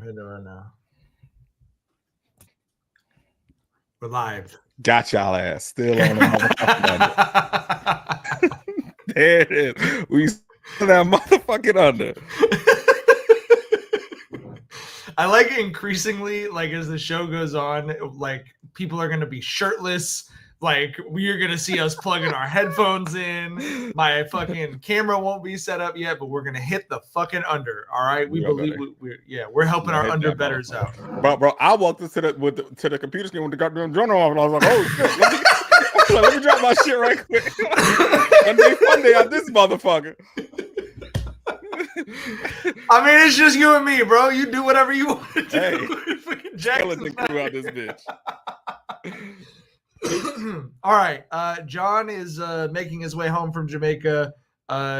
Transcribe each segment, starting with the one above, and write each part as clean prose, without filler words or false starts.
hitting it right now. We're live. Got y'all ass still on the motherfucking under. There it is. We still that motherfucking under. I like it increasingly, like as the show goes on, like people are gonna be shirtless. Like we are gonna see us plugging our headphones in. My fucking camera won't be set up yet, but we're gonna hit the fucking under. All right, we believe we're helping our under betters out. Bro, I walked into the computer screen with the goddamn journal off, and I was like, oh shit, let me drop my shit right quick. Fun day out this motherfucker. I mean, it's just you and me, bro. You do whatever you want to do. Hey, skeleton crew out this bitch. All right. John is making his way home from Jamaica.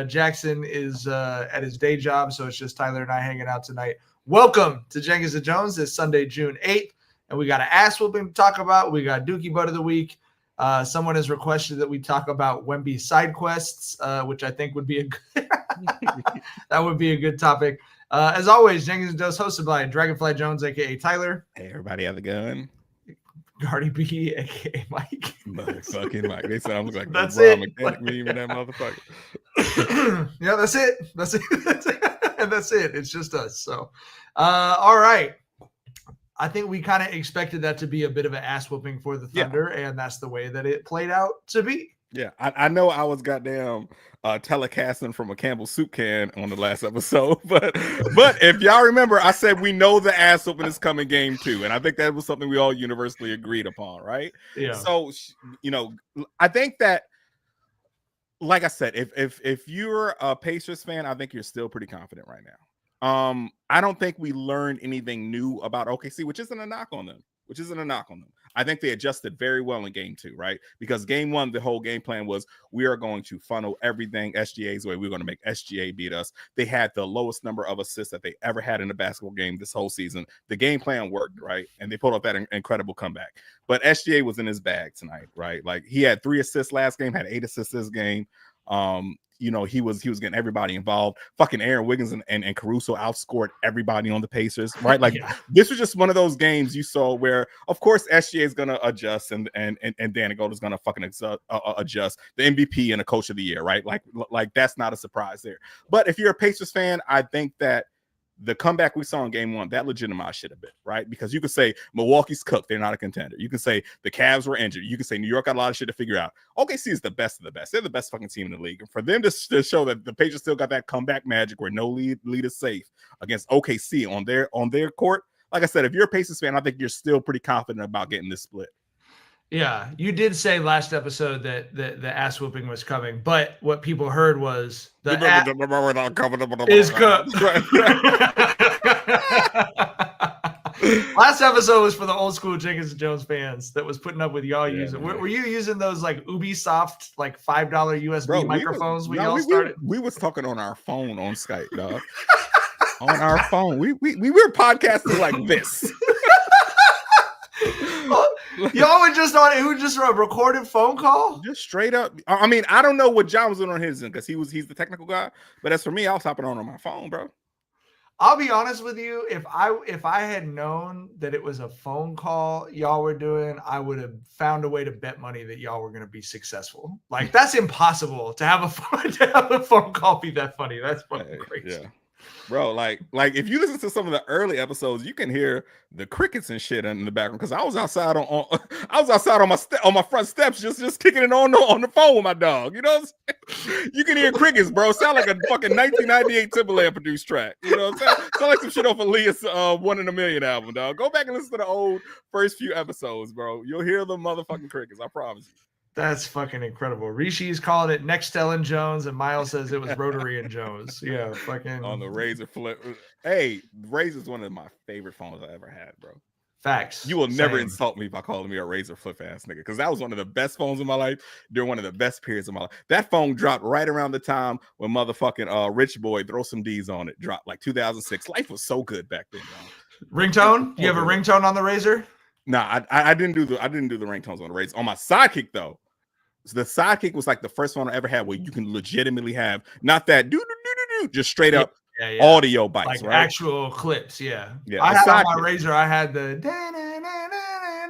Jackson is at his day job, so it's just Tyler and I hanging out tonight. Welcome to Jenkins and Jones. It's Sunday, June 8th, and we got an ass whooping to talk about. We got Dookie Butt of the Week. Someone has requested that we talk about Wemby side quests, which I think would be a good that would be a good topic. As always, Jenkins and Jones hosted by Dragonfly Jones, aka Tyler. Hey, everybody have a gun. Cardi B, aka Mike. Motherfucking Mike. They said I look like that's it. Mechanic meme in that motherfucker. Yeah, that's it. That's it. That's it. And that's it. It's just us. So, all right. I think we kind of expected that to be a bit of an ass whooping for the Thunder, and that's the way that it played out to be. Yeah, I know I was goddamn telecasting from a Campbell soup can on the last episode, but if y'all remember, I said we know the ass whooping is coming game 2, and I think that was something we all universally agreed upon, right? Yeah. So I think that, like I said, if you're a Pacers fan, I think you're still pretty confident right now. I don't think we learned anything new about OKC, which isn't a knock on them. I think they adjusted very well in game 2, right? Because game 1, the whole game plan was we are going to funnel everything SGA's way. We're going to make SGA beat us. They had the lowest number of assists that they ever had in a basketball game this whole season. The game plan worked, right? And they pulled off that incredible comeback. But SGA was in his bag tonight, right? Like he had 3 assists last game, had 8 assists this game. He was getting everybody involved. Fucking Aaron Wiggins and Caruso outscored everybody on the Pacers, right? Like This was just one of those games you saw where, of course, SGA is gonna adjust and Danny Gold is gonna fucking adjust. The MVP and a Coach of the Year, right? Like that's not a surprise there. But if you're a Pacers fan, I think that the comeback we saw in game 1, that legitimized shit a bit, right? Because you could say Milwaukee's cooked, they're not a contender. You can say the Cavs were injured. You can say New York got a lot of shit to figure out. OKC is the best of the best. They're the best fucking team in the league. And for them to show that the Pacers still got that comeback magic where no lead is safe against OKC on their court, like I said, if you're a Pacers fan, I think you're still pretty confident about getting this split. Yeah, you did say last episode that the ass whooping was coming, but what people heard was the is cooked. Last episode was for the old school Jenkins and Jones fans that was putting up with y'all using. Were you using those like Ubisoft like $5 USB microphones when y'all started? We was talking on our phone on Skype, dog. On our phone, we were podcasting like this. Y'all were just on it. Who just a recorded phone call? Just straight up. I mean, I don't know what John was doing on his end because he's the technical guy. But as for me, I was hopping on my phone, bro. I'll be honest with you. If I had known that it was a phone call y'all were doing, I would have found a way to bet money that y'all were going to be successful. Like that's impossible to have a phone call be that funny. That's fucking crazy. Yeah. Bro, like if you listen to some of the early episodes, you can hear the crickets and shit in the background because I was outside on my front steps just kicking it on the phone with my dog. You know what I'm saying? You can hear crickets, bro. Sound like a fucking 1998 Timberland produced track. You know what I'm saying? Sound like some shit off Aaliyah's 1 in a Million album, dog. Go back and listen to the old first few episodes, bro. You'll hear the motherfucking crickets. I promise you. That's fucking incredible. Rishi's calling it Nextel Jones, and Miles says it was Rotary and Jones. Yeah, fucking on the Razor flip. Hey, Razor's one of my favorite phones I ever had, bro. Facts. You will never insult me by calling me a Razor flip ass nigga, because that was one of the best phones in my life during one of the best periods of my life. That phone dropped right around the time when motherfucking Rich Boy Throw Some D's on it dropped, like 2006. Life was so good back then, bro. Ringtone? You have a ringtone on the Razor? Nah, I didn't do the ringtones on the Razor. On my Sidekick though. So the Sidekick was like the first one I ever had where you can legitimately have not that just straight up audio bites, like right? actual clips. Yeah. Yeah. I had on my Razor. I had the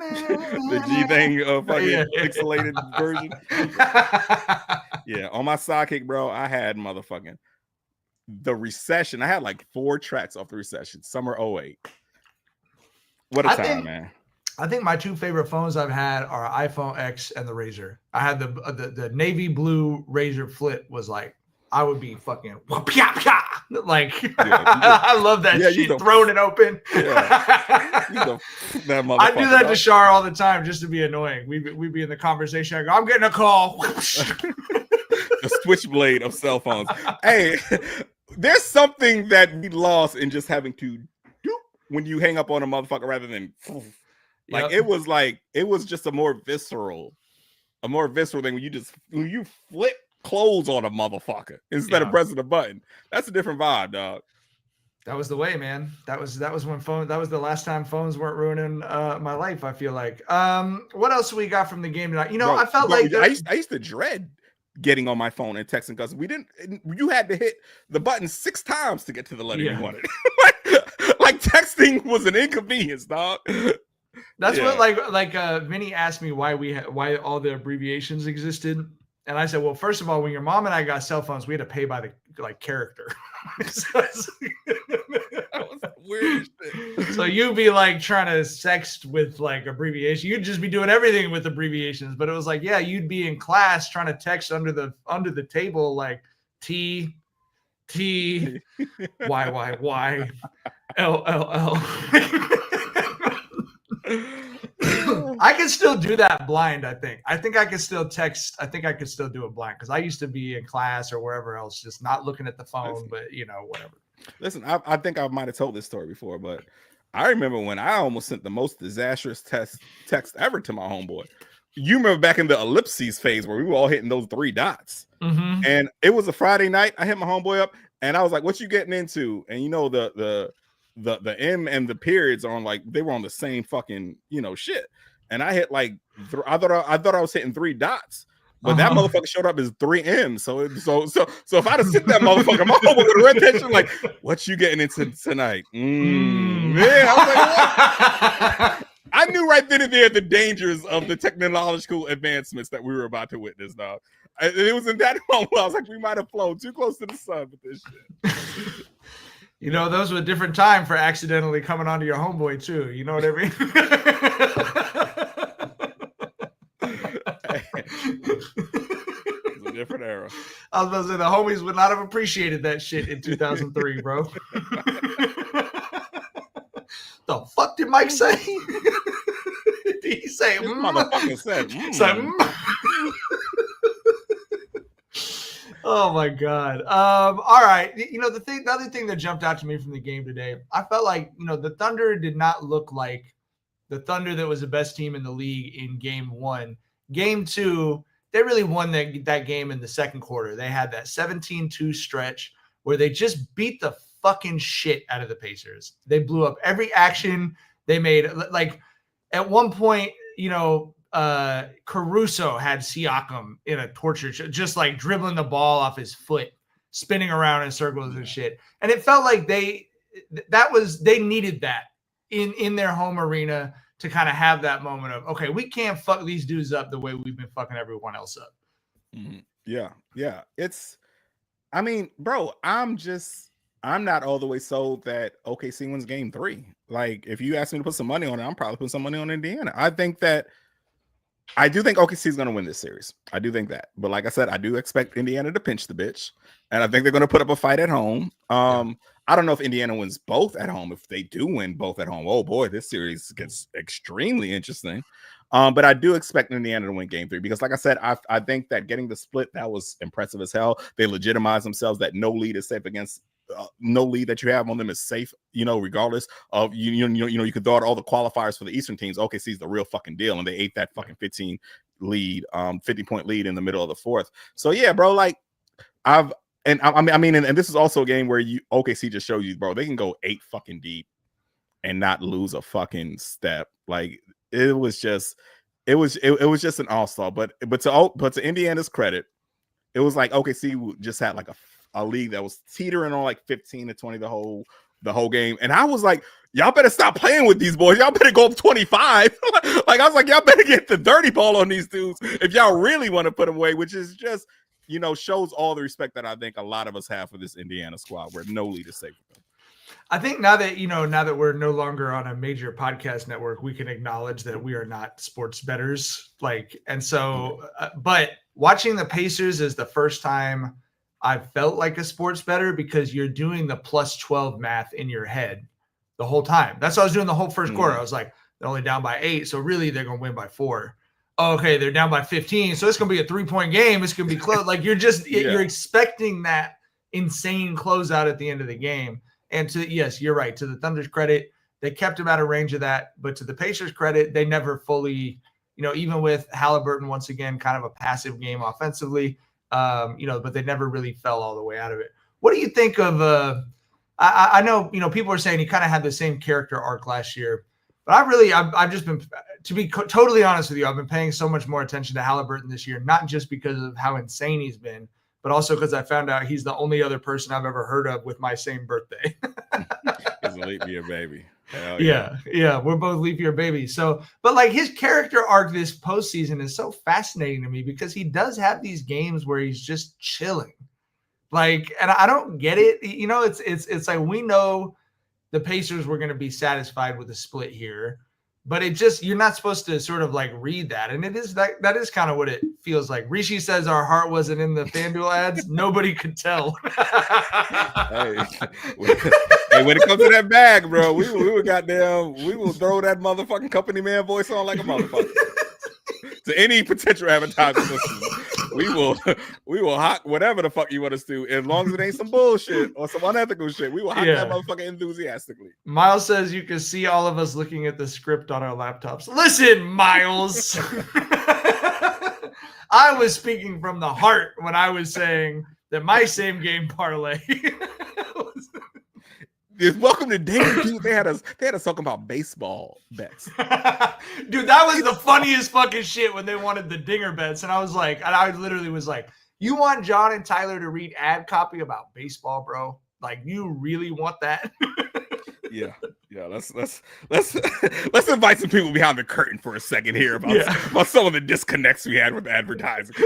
the G thing, fucking Yeah. pixelated version. Yeah. On my sidekick, bro, I had motherfucking The Recession. I had like 4 tracks off The Recession. Summer 08. What a time, man. I think my 2 favorite phones I've had are iPhone X and the Razor. I had the navy blue Razor Flip was like, I would be fucking like, I love that shit. Throwing it open. Yeah. I do that to Shar all the time just to be annoying. We'd be in the conversation. I go, I'm getting a call. The switchblade of cell phones. Hey, there's something that we lost in just having to do when you hang up on a motherfucker rather than like it was just a more visceral thing when you flip clothes on a motherfucker instead of pressing a button. That's a different vibe, dog. That was the way, man. That was when that was the last time phones weren't ruining my life, I feel like. What else we got from the game tonight? You know, I felt like I used to dread getting on my phone and texting because you had to hit the button 6 times to get to the letter you wanted. like texting was an inconvenience, dog. That's what like Vinny asked me why all the abbreviations existed. And I said, well, first of all, when your mom and I got cell phones, we had to pay by the character. That was weird shit. So you'd be like trying to sext with like abbreviation. You'd just be doing everything with abbreviations. But it was like, yeah, you'd be in class trying to text under the table like T Y Y Y L L L. I can still do that blind. I think I can still text. I think I could still do it blind because I used to be in class or wherever else, just not looking at the phone, but whatever. Listen, I think I might have told this story before, but I remember when I almost sent the most disastrous text ever to my homeboy. You remember back in the ellipses phase where we were all hitting those 3 dots, and it was a Friday night. I hit my homeboy up, and I was like, "What you getting into?" And the M and the periods are on like they were on the same fucking shit. And I hit like I thought I was hitting 3 dots, but that motherfucker showed up as 3 M's. So if I'd have sent that motherfucker, my homeboy would have read that shit like, "What you getting into tonight?" Yeah, I was like, what? I knew right then and there the dangers of the technological advancements that we were about to witness, dog. It was in that moment I was like, we might have flown too close to the sun with this shit. Those were a different time for accidentally coming onto your homeboy too. You know what I mean? It's a different era. I was about to say the homies would not have appreciated that shit in 2003, bro. The fuck did Mike say? Did he say? This motherfucker said. Oh my god. All right. The other thing that jumped out to me from the game today, I felt like the Thunder did not look like the Thunder that was the best team in the league in game 1. Game 2, they really won that game in the second quarter. They had that 17-2 stretch where they just beat the fucking shit out of the Pacers. They blew up every action they made. Like at one point, Caruso had Siakam in a torture, just like dribbling the ball off his foot, spinning around in circles and shit. And it felt like they needed that in their home arena to kind of have that moment of, okay, we can't fuck these dudes up the way we've been fucking everyone else up. Yeah. I mean, bro, I'm not all the way sold that OKC wins game 3. Like, if you ask me to put some money on it, I'm probably putting some money on Indiana. I do think OKC is going to win this series. I do think that. But like I said, I do expect Indiana to pinch the bitch. And I think they're going to put up a fight at home. I don't know if Indiana wins both at home. If they do win both at home, oh boy, this series gets extremely interesting. But I do expect Indiana to win game 3 because, like I said, I think that getting the split, that was impressive as hell. They legitimize themselves that no lead is safe against no lead that you have on them is safe, regardless of you can throw out all the qualifiers for the Eastern teams. OKC is the real fucking deal, and they ate that fucking 50 point lead in the middle of the 4th. So yeah, bro, like I mean, this is also a game where OKC just shows you, bro, they can go 8 fucking deep and not lose a fucking step. Like it was just an all-star. But to Indiana's credit, it was like OKC just had like a league that was teetering on like 15 to 20 the whole game, and I was like, y'all better stop playing with these boys. Y'all better go up 25. Like I was like, y'all better get the dirty ball on these dudes if y'all really want to put them away, which is just, you know, shows all the respect that I think a lot of us have for this Indiana squad, where no lead is safe with them. I think now that we're no longer on a major podcast network, we can acknowledge that we are not sports bettors. But watching the Pacers is the first time I felt like a sports bettor, because you're doing the plus 12 math in your head the whole time. That's what I was doing the whole first quarter. I was like, they're only down by 8, so really they're going to win by 4. Oh, okay, they're down by 15, so it's going to be a 3-point game. It's going to be close. Like you're expecting that insane closeout at the end of the game. And yes, you're right. To the Thunder's credit, they kept him out of range of that. But to the Pacers' credit, they never fully, even with Halliburton once again, kind of a passive game offensively, but they never really fell all the way out of it. What do you think of? I know people are saying he kind of had the same character arc last year, but I've just been, to be totally honest with you, I've been paying so much more attention to Halliburton this year, not just because of how insane he's been, but also because I found out he's the only other person I've ever heard of with my same birthday. He's a leap year baby. Hell yeah, we're both leap year babies. So, but like his character arc this postseason is so fascinating to me, because he does have these games where he's just chilling. Like, and I don't get it. It's like, we know the Pacers were going to be satisfied with a split here, but you're not supposed to sort of like read that. And it is that is kind of what it feels like. Rishi says our heart wasn't in the FanDuel ads. Nobody could tell. Hey, when it comes to that bag, bro, we will throw that motherfucking company man voice on like a motherfucker. To any potential advertisers listening, we will hawk whatever the fuck you want us to, as long as it ain't some bullshit or some unethical shit. We will hawk that motherfucker enthusiastically. Miles says you can see all of us looking at the script on our laptops. Listen, Miles. I was speaking from the heart when I was saying that my same game parlay. Welcome to Danger, dude. They had us talking about baseball bets. Dude, that was the funniest fucking shit when they wanted the dinger bets. And I literally was like, you want John and Tyler to read ad copy about baseball, bro? Like, you really want that? Yeah. Let's invite some people behind the curtain for a second here about some of the disconnects we had with advertising.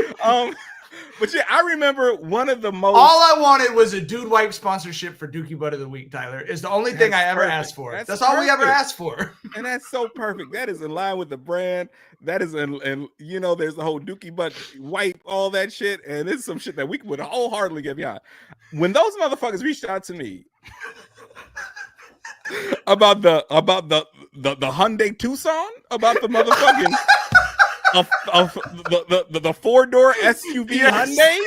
But yeah, I remember one of the most. All I wanted was a Dude Wipe sponsorship for Dookie Butt of the Week, Tyler. Is the only thing I ever asked for. That's all we ever asked for. And that's so perfect. That is in line with the brand. That is there's the whole Dookie Butt wipe, all that shit. And it's some shit that we would wholeheartedly get behind. When those motherfuckers reached out to me about the Hyundai Tucson, about the motherfucking the 4-door SUV Hyundai.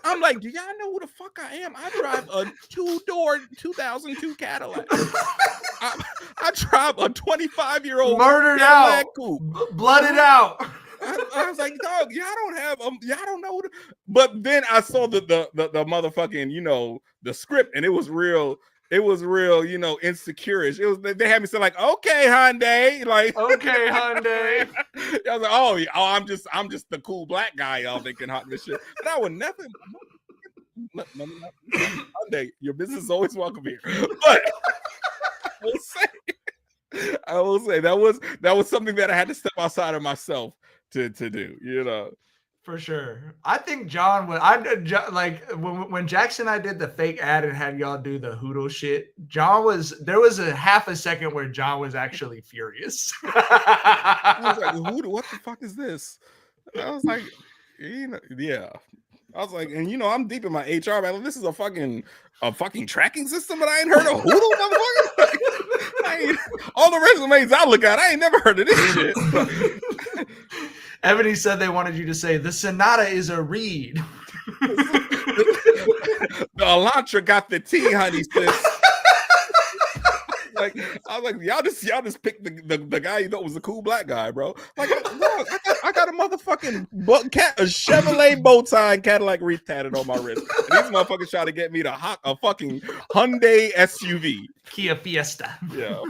I'm like, do y'all know who the fuck I am? I drive a 2-door 2002 Cadillac. I drive a 25-year-old murdered Cadillac out, coupe. Blooded out. I was like, dog, y'all don't have y'all don't know. But then I saw the motherfucking the script, and it was real. It was real, insecure-ish. They had me say like, okay, Hyundai, like, okay, Hyundai. I was like, oh, I'm just the cool black guy y'all thinking hot this shit. But I would never. Hyundai, your business is always welcome here. But I will say that was something that I had to step outside of myself to do, For sure. I think John would. When Jackson and I did the fake ad and had y'all do the hoodoo shit, there was a half a second where John was actually furious. I was like, hoodoo, what the fuck is this? I was like, yeah. I was like, and I'm deep in my HR, man. This is a fucking tracking system, but I ain't heard of hoodoo, motherfucker. All the resumes I look at, I ain't never heard of this shit. Ebony said they wanted you to say the Sonata is a reed. The Elantra got the tea, honey, sis. Like, I was like, y'all just picked the guy you thought was the cool black guy, bro. Like, look, I got a motherfucking a Chevrolet bow tie and Cadillac wreath tatted on my wrist. And these motherfuckers try to get me to hawk a fucking Hyundai SUV. Kia Fiesta. Yeah.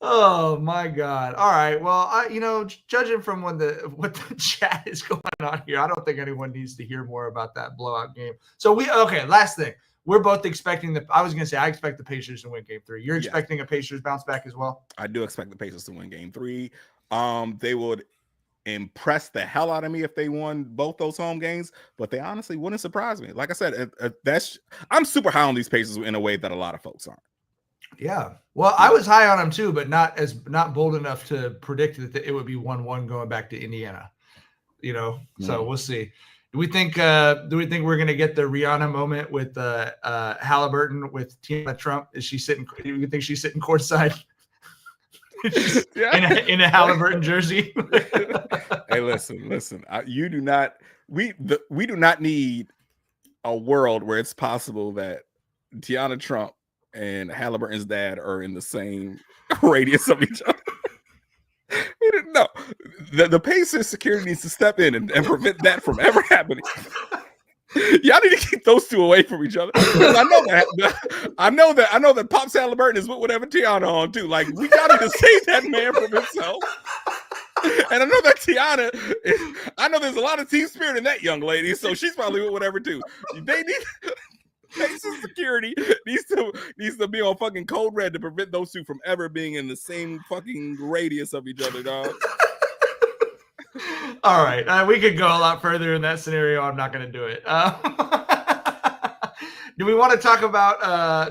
Oh my God! All right. Well, judging from what the chat is going on here, I don't think anyone needs to hear more about that blowout game. So last thing, we're both expecting I was gonna say I expect the Pacers to win Game 3. You're expecting a Pacers bounce back as well. I do expect the Pacers to win Game 3. They would impress the hell out of me if they won both those home games, but they honestly wouldn't surprise me. Like I said, I'm super high on these Pacers in a way that a lot of folks aren't. Yeah. Well, I was high on them too, but not bold enough to predict that it would be 1-1 going back to Indiana. So we'll see. Do we think we're gonna get the Rihanna moment with Halliburton with Tiana Trump? Do you think she's sitting courtside in a Halliburton jersey? Hey, listen. We do not need a world where it's possible that Tiana Trump and Halliburton's dad are in the same radius of each other. We didn't know. The Pacers security needs to step in and prevent that from ever happening. Y'all need to keep those two away from each other. I know that Pops Halliburton is with whatever Tiana on too. Like, we gotta just save that man from himself. And I know that I know there's a lot of team spirit in that young lady, so she's probably with whatever too. They need Pacers security needs to be on fucking code red to prevent those two from ever being in the same fucking radius of each other, dog. All right, we could go a lot further in that scenario. I'm not going to do it. Do we want to talk about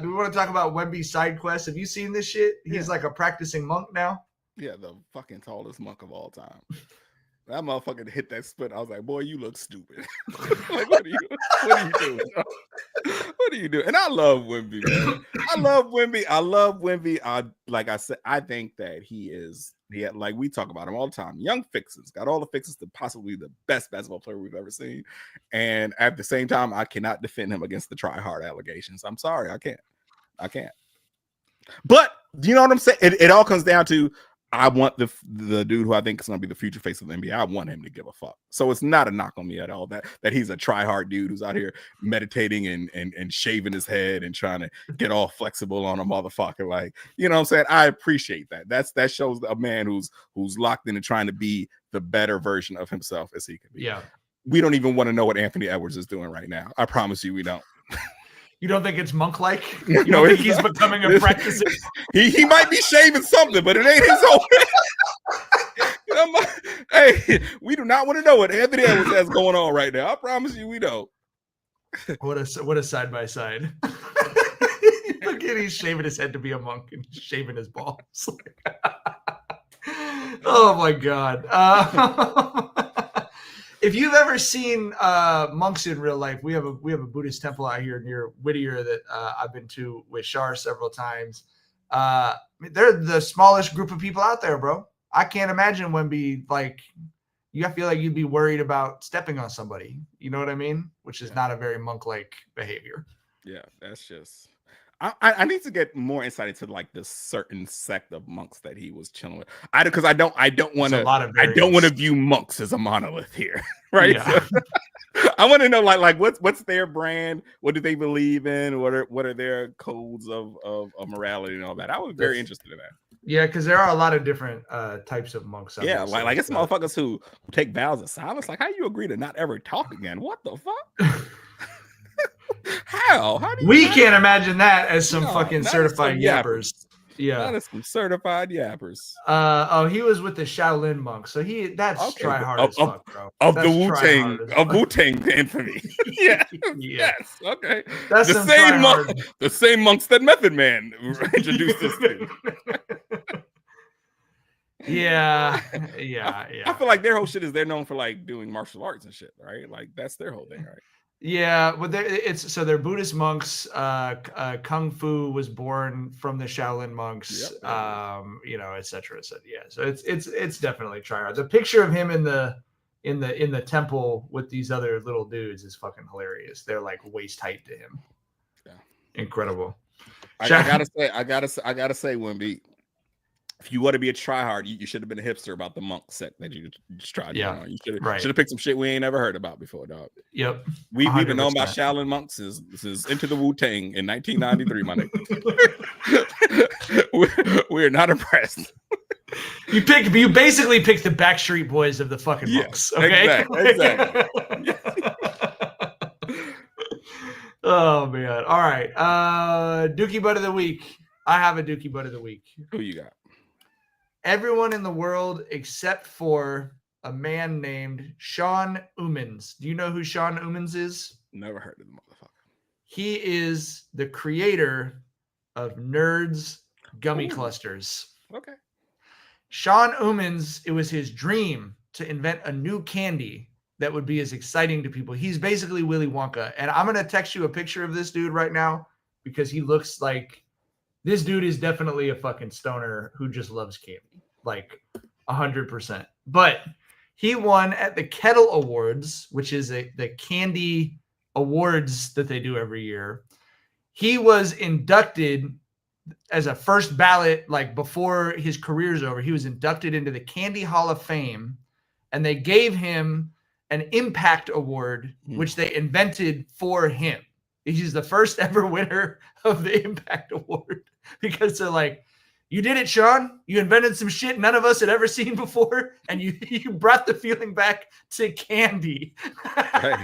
Wemby's side quest? Have you seen this shit? He's like a practicing monk now. Yeah, the fucking tallest monk of all time. That motherfucker hit that split. I was like, boy, you look stupid. Like, what are you doing? What are you doing? And I love Wemby, man. I love Wemby. Like I said, I think that like we talk about him all the time. Young fixes, got all the fixes to possibly the best basketball player we've ever seen. And at the same time, I cannot defend him against the try-hard allegations. I'm sorry, I can't. But you know what I'm saying? It all comes down to, I want the dude who I think is going to be the future face of the NBA. I want him to give a fuck. So it's not a knock on me at all that he's a try-hard dude who's out here meditating and shaving his head and trying to get all flexible on a motherfucker. Like, you know what I'm saying? I appreciate that. That shows a man who's locked in and trying to be the better version of himself as he can be. Yeah. We don't even want to know what Anthony Edwards is doing right now. I promise you we don't. You don't think it's monk-like? You don't think he's becoming a practicing? He might be shaving something, but it ain't his own. Hey, we do not want to know what Anthony Edwards has going on right now. I promise you we don't. What a side-by-side. Look at, he's shaving his head to be a monk and shaving his balls. Oh my God. If you've ever seen monks in real life, we have a Buddhist temple out here near Whittier that I've been to with Shar several times. They're the smallest group of people out there, bro. I can't imagine Wemby, like, I feel like you'd be worried about stepping on somebody. You know what I mean? Which is not a very monk-like behavior. Yeah, that's just. I need to get more insight into like this certain sect of monks that he was chilling with. Because I don't want to view monks as a monolith here, right? Yeah. So, I want to know like what's their brand? What do they believe in? What are their codes of morality and all that? I was very interested in that. Yeah, because there are a lot of different types of monks. Yeah, like it's motherfuckers who take vows of silence. Like, how you agree to not ever talk again? What the fuck? How do you? We can't imagine that as some fucking certified yappers. Yeah, that is some certified yappers. He was with the Shaolin monk, so that's try hard as fuck, bro. Of the Wu-Tang infamy. Yeah. Yes. Okay. That's the same monks that Method Man introduced us to. Yeah. I feel like their whole shit is they're known for like doing martial arts and shit, right? Like that's their whole thing, right? Yeah, but they're Buddhist monks. Kung Fu was born from the Shaolin monks. Yep. Et cetera. Yeah, so it's definitely try hard. The picture of him in the temple with these other little dudes is fucking hilarious. They're like waist height to him. Yeah, incredible. I gotta say, Wemby, if you want to be a tryhard, you should have been a hipster about the monk sect that you just tried. Yeah, you should have picked some shit we ain't never heard about before, dog. Yep, we've been known about Shaolin monks since Into the Wu-Tang in 1993, my nigga. We're not impressed. You basically picked the Backstreet Boys of the fucking books. Okay. Exactly. Oh man. All right. Dookie Butt of the Week. I have a Dookie Butt of the Week. Who you got? Everyone in the world except for a man named Sean Umans. Do you know who Sean Umans is? Never heard of the motherfucker. He is the creator of Nerds Gummy Clusters. Okay. Sean Umans, it was his dream to invent a new candy that would be as exciting to people. He's basically Willy Wonka. And I'm going to text you a picture of this dude right now because he looks like this dude is definitely a fucking stoner who just loves candy. Like 100%. But he won at the Kettle Awards, which is the candy awards that they do every year. He was inducted as a first ballot, like before his career's over. He was inducted into the Candy Hall of Fame, and they gave him an Impact Award, which they invented for him. He's the first ever winner of the Impact Award because they're like, you did it, Sean. You invented some shit none of us had ever seen before, and you brought the feeling back to candy. Hey,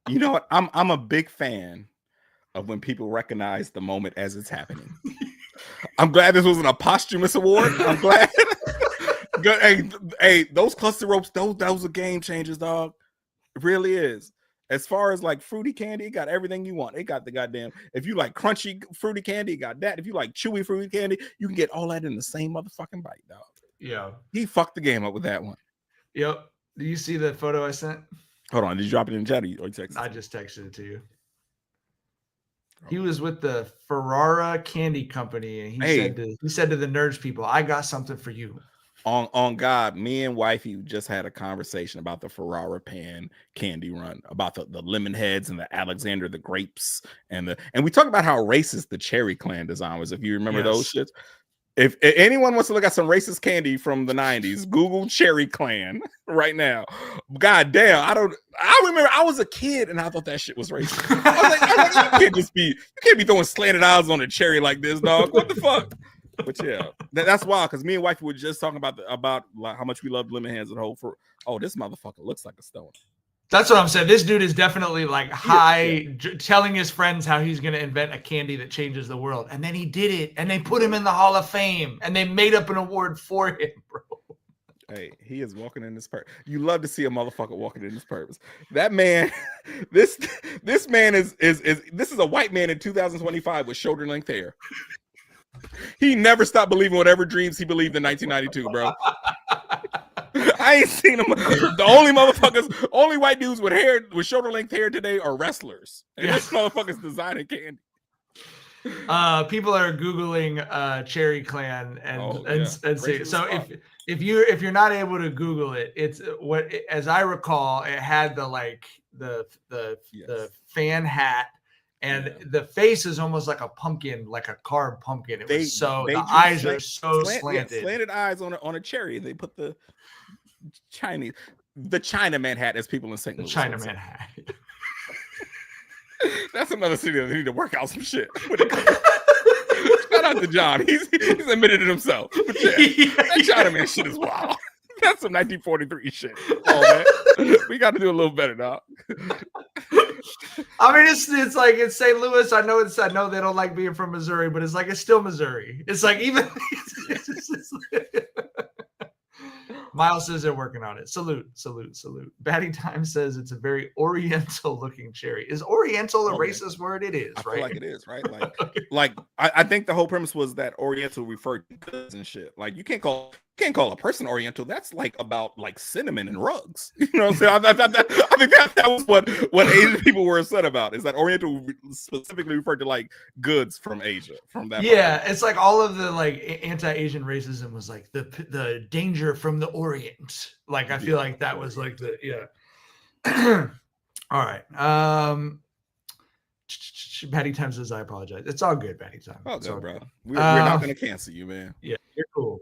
you know what? I'm a big fan of when people recognize the moment as it's happening. I'm glad this wasn't a posthumous award. I'm glad. Hey, those cluster ropes, those are game changers, dog. It really is. As far as like fruity candy, it got everything you want. It got the goddamn, if you like crunchy fruity candy, it got that. If you like chewy fruity candy, you can get all that in the same motherfucking bite, dog. Yeah. He fucked the game up with that one. Yep. Do you see the photo I sent? Hold on. Did you drop it in the chat or you texted? I just texted it to you. He was with the Ferrara Candy Company, and he said to the Nerds people, "I got something for you." On God, me and wifey just had a conversation about the Ferrara pan candy run, about the lemon heads and the Alexander the grapes, and we talked about how racist the Cherry Clan design was. If you remember those shits. If anyone wants to look at some racist candy from the 90s, Google Cherry Clan right now. God damn, I remember I was a kid and I thought that shit was racist. I was like, you can't be throwing slanted eyes on a cherry like this, dog. What the fuck? But yeah, that's wild because me and wifey were just talking about like how much we love lemon hands and whole for. Oh, this motherfucker looks like a stone. That's what I'm saying. This dude is definitely like telling his friends how he's going to invent a candy that changes the world. And then he did it. And they put him in the Hall of Fame. And they made up an award for him, bro. Hey, he is walking in his purpose. You love to see a motherfucker walking in his purpose. That man, this man is a white man in 2025 with shoulder length hair. He never stopped believing whatever dreams he believed in 1992, bro. I ain't seen him. The only white dudes with hair with shoulder length hair today are wrestlers. And this motherfucker's designing candy. People are Googling Cherry Clan and see. So if you're not able to Google it, it's what, as I recall, it had the fan hat. And the face is almost like a pumpkin, like a carved pumpkin. The eyes are so slanted. Slanted eyes on a cherry. They put the Chinaman hat, as people in St. Louis. Chinaman hat. That's another city that need to work out some shit. Shout out to John. He's admitted it himself. But that Chinaman shit is wild. That's some 1943 shit. Oh man, we got to do a little better, dog. I mean, it's like in St. Louis. I know they don't like being from Missouri, but it's still Missouri. It's like even Miles says they're working on it. Salute. Batting Time says it's a very Oriental looking cherry. Is Oriental a racist word? It is, I right? feel like it is, right? Like I think the whole premise was that Oriental referred to goods and shit. Like you can't call a person Oriental. That's like about like cinnamon and rugs. You know what I'm saying? I think that was what Asian people were upset about, is that Oriental specifically referred to like goods from Asia, from that. Yeah, part. It's like all of the like anti-Asian racism was like the danger from the Orient. Like I feel like that was like all right. Patty Time says, I apologize. It's all good, Patty Time. Oh, good, bro. We're not going to cancel you, man. Yeah, you're cool.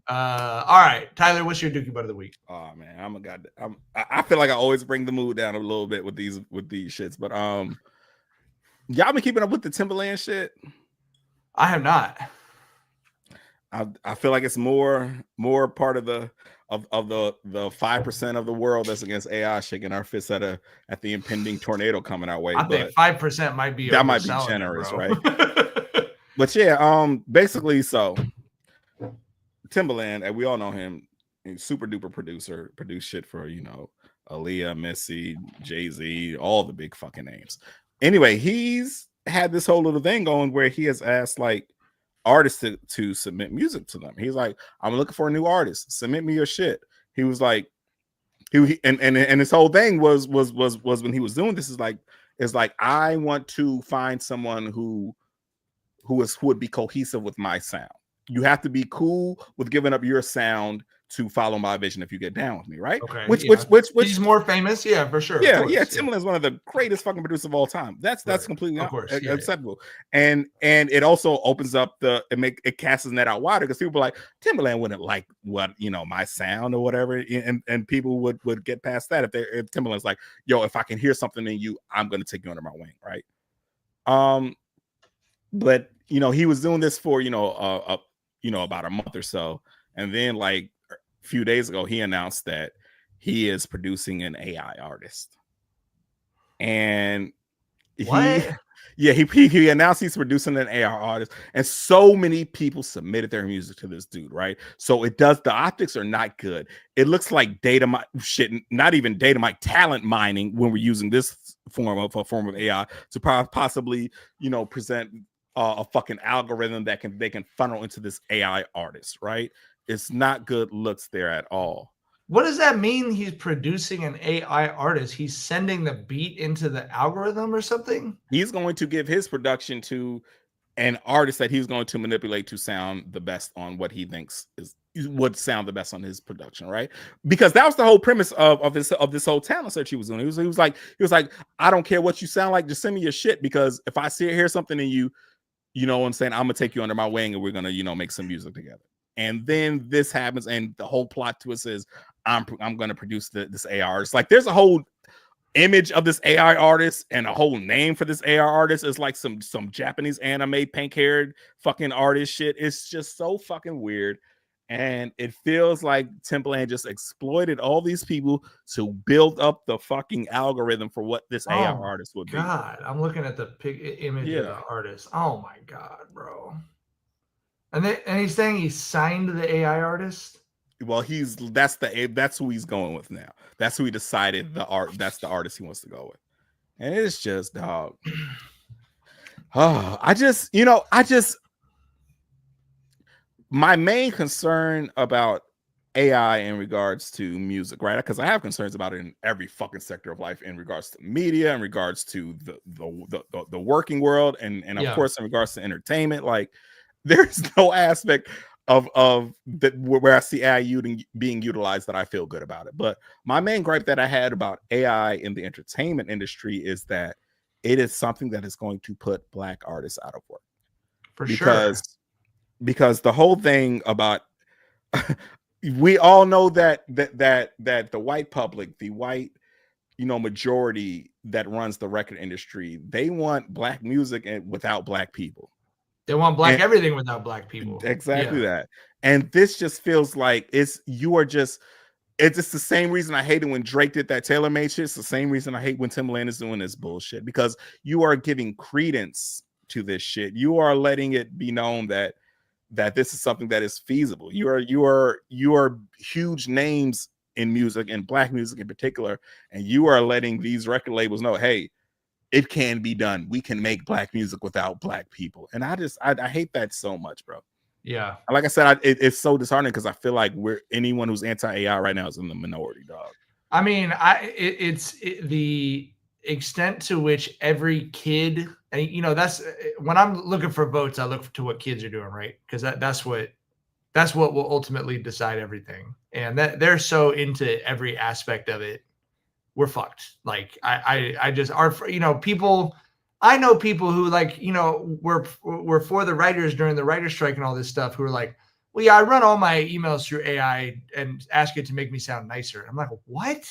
All right, Tyler, what's your Dookie Butt of the week? Oh man, I feel like I always bring the mood down a little bit with these shits, but y'all been keeping up with the Timberland shit? I have not. I feel like it's more part of the 5% of the world that's against AI shaking our fists at the impending tornado coming our way. I think 5% might be that might be overselling generous, it, bro. right? But yeah, basically, so Timbaland, and we all know him, super duper producer, produced shit for Aaliyah, Missy, Jay-Z, all the big fucking names. Anyway, he's had this whole little thing going where he has asked like artists to submit music to them. He's like, I'm looking for a new artist. Submit me your shit. He was like, and his whole thing was when he was doing this is like I want to find someone who would be cohesive with my sound. You have to be cool with giving up your sound to follow my vision if you get down with me, right? Okay. Which he's more famous, yeah, for sure. Yeah, Timbaland is one of the greatest fucking producers of all time. That's completely acceptable. And it also opens up it casts the net out wider because people are like, Timbaland wouldn't like what my sound or whatever, and people would get past that if Timbaland's like, yo, if I can hear something in you, I'm gonna take you under my wing, right? But he was doing this for about a month or so, and then like a few days ago he announced that he is producing an AI artist. And he announced he's producing an AI artist, and so many people submitted their music to this dude, right? So the optics are not good. It looks like not even talent mining when we're using this form of AI to possibly present a fucking algorithm that they can funnel into this AI artist, right? It's not good looks there at all. What does that mean? He's producing an AI artist. He's sending the beat into the algorithm or something? He's going to give his production to an artist that he's going to manipulate to sound the best on what he thinks would sound the best on his production, right? Because that was the whole premise of this whole talent search he was doing. He was like, I don't care what you sound like, just send me your shit, because if I hear something in you, you know what I'm saying, I'm gonna take you under my wing and we're gonna make some music together. And then this happens, and the whole plot twist is I'm gonna produce this AI artist. Like, there's a whole image of this AI artist and a whole name for this AI artist. Is like some Japanese anime pink-haired fucking artist shit. It's just so fucking weird. And it feels like Timbaland just exploited all these people to build up the fucking algorithm for what this AI artist would be. God, I'm looking at the image of the artist. Oh my God, bro. And he's saying he signed the AI artist? Well, that's who he's going with now. That's who he decided that's the artist he wants to go with. And it's just, dog. My main concern about AI in regards to music, right? Because I have concerns about it in every fucking sector of life, in regards to media, in regards to the working world, and of course in regards to entertainment. Like, there's no aspect of that where I see AI being utilized that I feel good about it. But my main gripe that I had about AI in the entertainment industry is that it is something that is going to put Black artists out of work. Because the whole thing about we all know that the white public, the white majority that runs the record industry, they want Black music and without Black people. They want everything without Black people. Exactly that. And this just feels like it's just the same reason I hated when Drake did that Taylor Made shit. It's the same reason I hate when Timbaland is doing this bullshit, because you are giving credence to this shit. You are letting it be known that this is something that is feasible. You are huge names in music, and Black music in particular, and you are letting these record labels know, hey, it can be done. We can make Black music without Black people. And I hate that so much, bro. Yeah. Like I said, it's so disheartening because I feel like anyone who's anti-AI right now is in the minority, dog. I mean, it's the extent to which every kid, and that's when I'm looking for votes, I look to what kids are doing, right? Because that's what will ultimately decide everything. And that they're so into every aspect of it. We're fucked. Like I just are, people. I know people who were for the writers during the writer's strike and all this stuff, who are like, well, yeah, I run all my emails through AI and ask it to make me sound nicer. I'm like, what?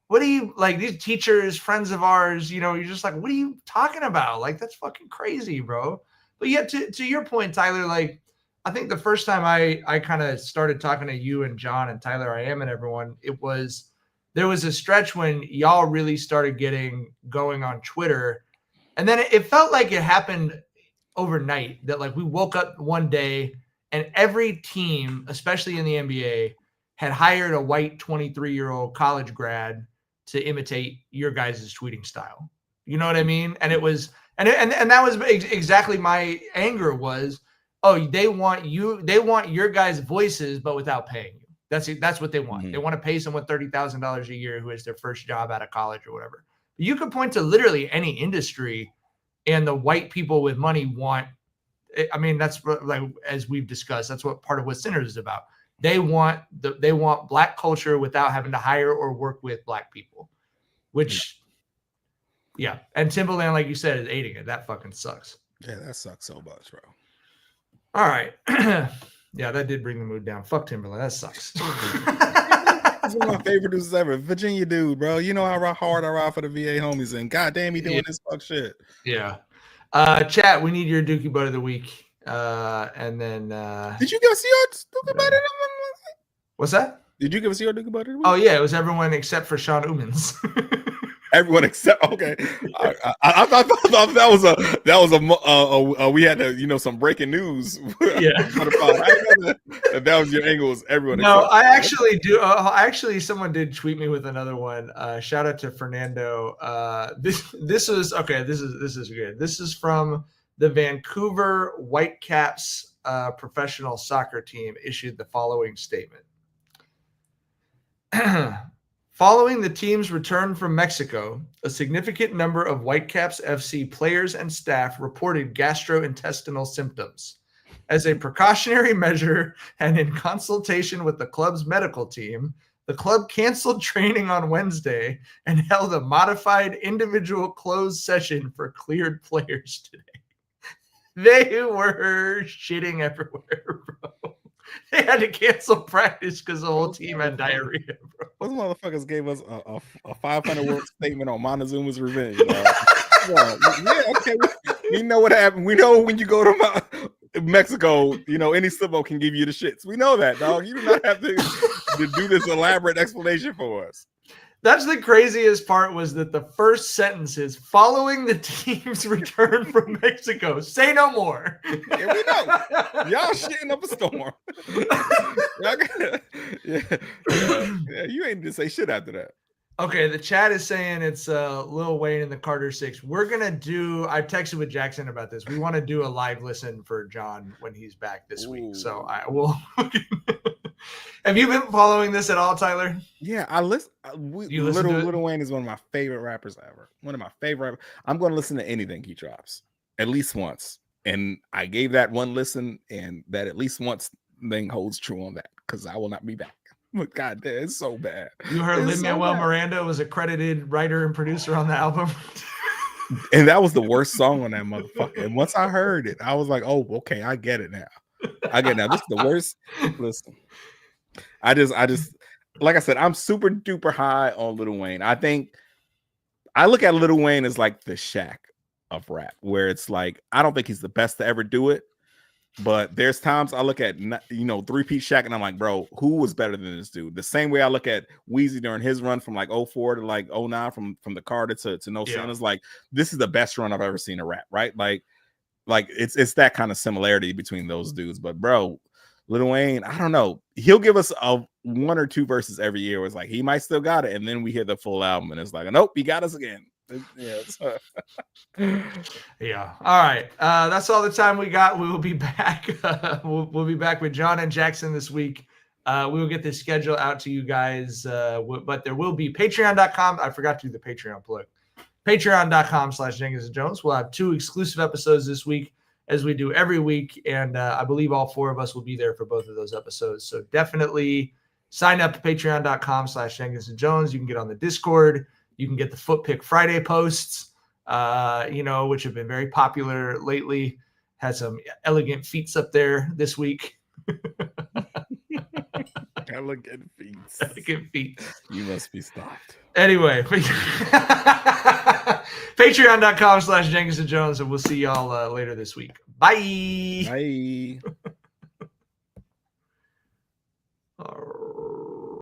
What do you like? These teachers, friends of ours, you're just like, what are you talking about? Like, that's fucking crazy, bro. But yeah, to your point, Tyler, like, I think the first time I kind of started talking to you and John and Tyler, I am, and everyone, there was a stretch when y'all really started getting going on Twitter. And then it felt like it happened overnight, that like we woke up one day and every team, especially in the NBA, had hired a white 23-year-old college grad to imitate your guys' tweeting style. You know what I mean? And it was, and that was exactly my anger was, oh, they want your guys' voices, but without paying you. That's what they want. They want to pay someone $30,000 a year who is their first job out of college or whatever. But you could point to literally any industry, and the white people with money want. I mean, that's like, as we've discussed, that's what part of what Sinners is about. They want black culture without having to hire or work with black people, which, yeah. And Timberland, like you said, is aiding it. That fucking sucks. Yeah, that sucks so much, bro. All right. Yeah, that did bring the mood down. Fuck Timberland. That sucks. That's one of my favorite dudes ever. Virginia dude, bro. You know how hard I ride for the VA homies, and goddamn, he doing this fuck shit. Yeah. Chat, we need your Dookie Butt of the week. And then did you give us your Dookie Butt? What's that? Did you give us your Dookie Butt of the week? Oh yeah, it was everyone except for Sean Umans. Everyone except okay. I thought that was a we had to some breaking news. Yeah, that was your angle. Was everyone? No, I actually do. Actually, someone did tweet me with another one. Shout out to Fernando. This was okay. This is good. This is from the Vancouver Whitecaps professional soccer team. Issued the following statement. Following the team's return from Mexico, a significant number of Whitecaps FC players and staff reported gastrointestinal symptoms. As a precautionary measure and in consultation with the club's medical team, the club canceled training on Wednesday and held a modified individual closed session for cleared players today. They were shitting everywhere, bro. They had to cancel practice because the whole team had diarrhea, bro. Those motherfuckers gave us a 500-word statement on Montezuma's revenge, bro. Yeah, okay. We know what happened. We know when you go to Mexico, any slip-up can give you the shits. We know that, dog. You do not have to do this elaborate explanation for us. That's the craziest part, was that the first sentence is following the team's return from Mexico. Say no more. Yeah, we know. Y'all shitting up a storm. Yeah, you ain't to say shit after that. Okay, the chat is saying it's Lil Wayne and the Carter Six. We're going to do, I texted with Jackson about this. We want to do a live listen for John when he's back this week. So I will. Have you been following this at all, Tyler? Yeah, I listen. Lil Wayne is one of my favorite rappers ever. One of my favorite. I'm going to listen to anything he drops at least once. And I gave that one listen, and that at least once thing holds true on that, because I will not be back. But God damn, it's so bad. You heard Lin-Manuel Miranda was a credited writer and producer on the album. And that was the worst song on that motherfucker. And once I heard it, I was like, oh, okay, I get it now. This is the worst. Listen. I just like I said, I'm super duper high on Lil Wayne. I look at Lil Wayne as like the Shaq of rap, where it's like, I don't think he's the best to ever do it, but there's times I look at, three-peat Shaq and I'm like, bro, who was better than this dude? The same way I look at Weezy during his run from like 04 to like 09, from the Carter to No Sinners. Like, this is the best run I've ever seen in rap, right? Like it's that kind of similarity between those dudes. But bro, Lil Wayne, I don't know. He'll give us a 1 or 2 verses every year. Where it's like he might still got it, and then we hear the full album, and it's like, nope, he got us again. Yeah. All right. That's all the time we got. We will be back. We'll be back with John and Jackson this week. We will get this schedule out to you guys. But there will be Patreon.com. I forgot to do the Patreon plug. Patreon.com/JenkinsandJones. We'll have 2 exclusive episodes this week, as we do every week. And I believe all 4 of us will be there for both of those episodes. So definitely sign up to patreon.com/JenkinsandJones. You can get on the Discord. You can get the Foot Pick Friday posts, which have been very popular lately. Had some elegant feats up there this week. Elegant feet. Elegant feet. You must be stopped. Anyway, patreon.com/JenkinsandJones, and we'll see y'all later this week. Bye. Bye. All